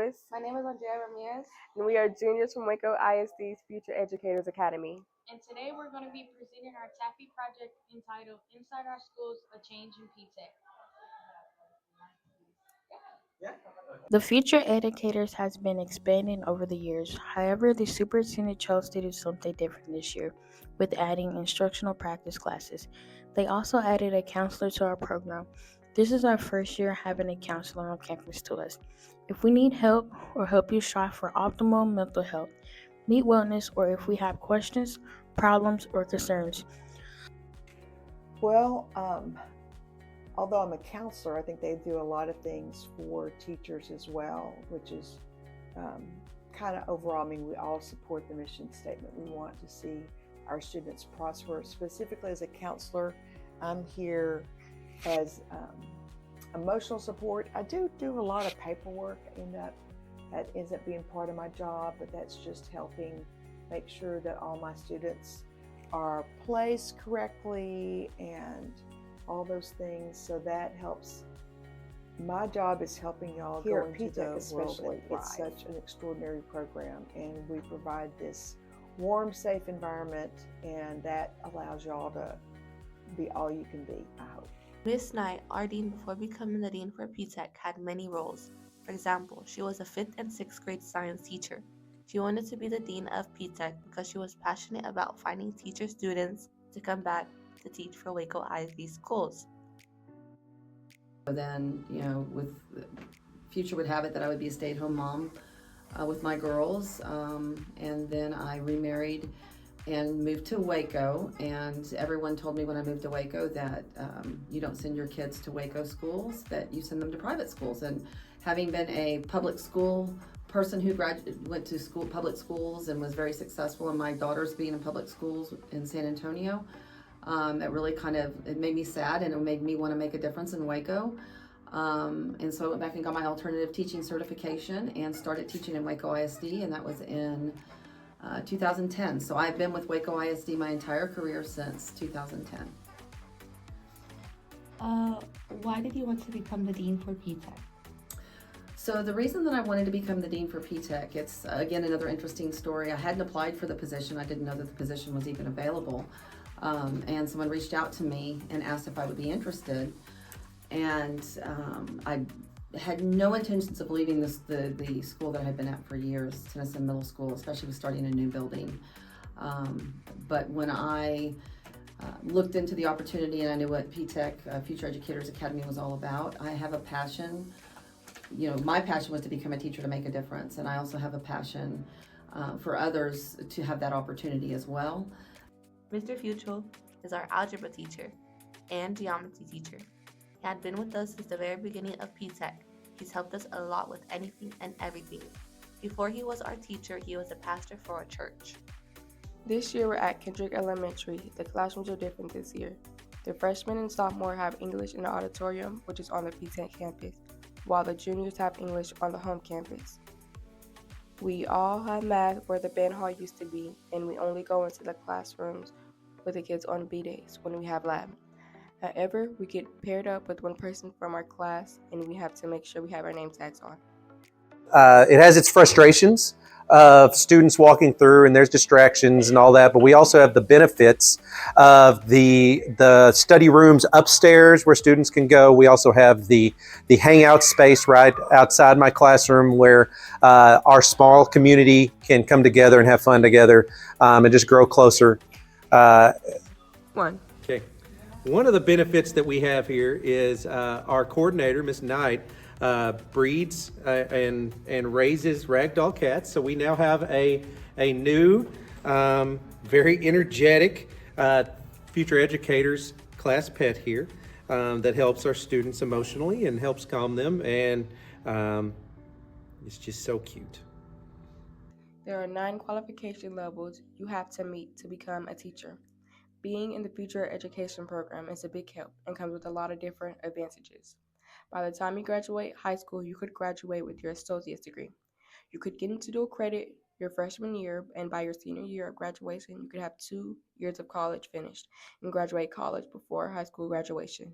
Morris. My name is Andrea Ramirez. And we are juniors from Waco ISD's Future Educators Academy. And today we're going to be presenting our TAFE project entitled Inside Our Schools, A Change in PTECH. The Future Educators has been expanding over the years. However, the superintendent chose to do something different this year with adding instructional practice classes. They also added a counselor to our program. This is our first year having a counselor on campus to us. If we need help or help you strive for optimal mental health, need wellness, or if we have questions, problems, or concerns. Well, although I'm a counselor, I think they do a lot of things for teachers as well, which is kind of overall, I mean, we all support the mission statement. We want to see our students prosper. Specifically as a counselor, I'm here as emotional support. I do a lot of paperwork, that ends up being part of my job, but that's just helping make sure that all my students are placed correctly and all those things. So that helps. My job is helping y'all here at PTECH especially. It's such an extraordinary program, and we provide this warm, safe environment, and that allows y'all to be all you can be, I hope. Miss Knight, our dean before becoming the dean for PTECH, had many roles. For example, she was a 5th and 6th grade science teacher. She wanted to be the dean of PTECH because she was passionate about finding teacher students to come back to teach for Waco ISD schools. Then, with future would have it that I would be a stay-at-home mom with my girls, and then I remarried and moved to Waco, and everyone told me when I moved to Waco that you don't send your kids to Waco schools, that you send them to private schools. And having been a public school person who went to public schools and was very successful, and my daughters being in public schools in San Antonio, it really it made me sad, and it made me want to make a difference in Waco. And so I went back and got my alternative teaching certification and started teaching in Waco ISD, and that was in 2010. So I've been with Waco ISD my entire career since 2010. Why did you want to become the dean for PTECH? So the reason that I wanted to become the dean for PTECH, it's again another interesting story. I hadn't applied for the position. I didn't know that the position was even available. And someone reached out to me and asked if I would be interested. And I had no intentions of leaving the school that I had been at for years, Tennyson Middle School, especially with starting a new building. But when I looked into the opportunity and I knew what PTECH, Future Educators Academy, was all about, I have a passion. My passion was to become a teacher to make a difference, and I also have a passion for others to have that opportunity as well. Mr. Fuchel is our algebra teacher and geometry teacher. He had been with us since the very beginning of PTECH. He's helped us a lot with anything and everything. Before he was our teacher, he was a pastor for our church. This year we're at Kendrick Elementary. The classrooms are different this year. The freshmen and sophomore have English in the auditorium, which is on the PTECH campus, while the juniors have English on the home campus. We all have math where the band hall used to be, and we only go into the classrooms with the kids on B days when we have lab. However, we get paired up with one person from our class, and we have to make sure we have our name tags on. It has its frustrations of students walking through, and there's distractions and all that, but we also have the benefits of the study rooms upstairs where students can go. We also have the hangout space right outside my classroom where our small community can come together and have fun together and just grow closer. Okay. One of the benefits that we have here is our coordinator, Ms. Knight, breeds and raises ragdoll cats. So we now have a new, very energetic Future Educators class pet here that helps our students emotionally and helps calm them, and it's just so cute. There are 9 qualification levels you have to meet to become a teacher. Being in the Future Education program is a big help and comes with a lot of different advantages. By the time you graduate high school, you could graduate with your associate's degree. You could get into dual credit your freshman year, and by your senior year of graduation, you could have 2 years of college finished and graduate college before high school graduation.